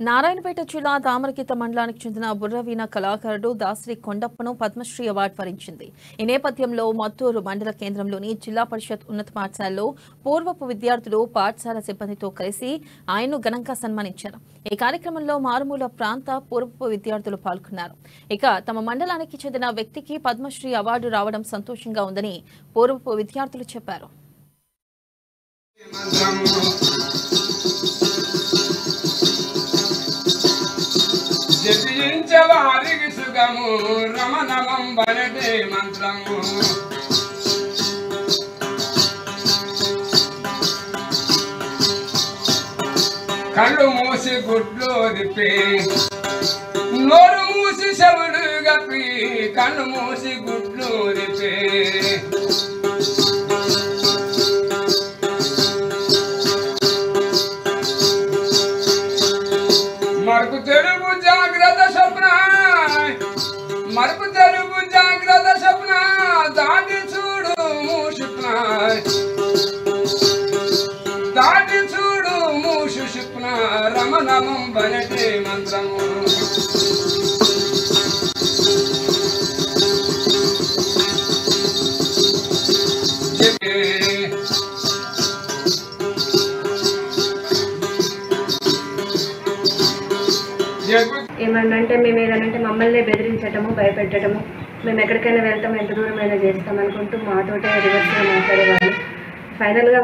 నారాయణపేట జిల్లా దామరగిత మండలానికి చెందిన బుర్రవీణ కళాకారుడు దాసరి కొండప్పను పద్మశ్రీ అవార్డు వరించింది. ఈ నేపథ్యంలో మత్తూరు మండల కేంద్రంలోని జిల్లా పరిషత్ ఉన్నత పాఠశాలలో పూర్వపు విద్యార్థులు పాఠశాల సిబ్బందితో కలిసి ఆయన్ను ఘనంగా సన్మానించారు. ఈ కార్యక్రమంలో మారుమూల ప్రాంత పూర్వపు విద్యార్థులు పాల్గొన్నారు. ఇక తమ మండలానికి చెందిన వ్యక్తికి పద్మశ్రీ అవార్డు రావడం సంతోషంగా ఉందని పూర్వపు విద్యార్థులు చెప్పారు. జపించవారికి సుగము రమణమం బలటే మంత్రము కళ్ళు మూసి గుడ్లు రిపి నోరు మూసి చెవులు గప్పి కళ్ళు మూసి గుడ్లు రిపి మరుపు తెలుగు జాగ్రత్త స్వప్న మరుపు తెలుగు జాగ్రత్త స్వప్న దాటి చూడు మూషుప్న దాటి చూడు మూషు శుప్న రమణమం బలటే మంత్రము ఏమన్నంటే మేము ఏదనంటే మమ్మల్ని బెదిరించటము భయపెట్టడము మేము ఎక్కడికైనా వెళ్తాము ఎంత దూరమైనా చేస్తాం అనుకుంటూ మాతోటే రివర్స్గా మాట్లాడేవాళ్ళు. ఫైనల్గా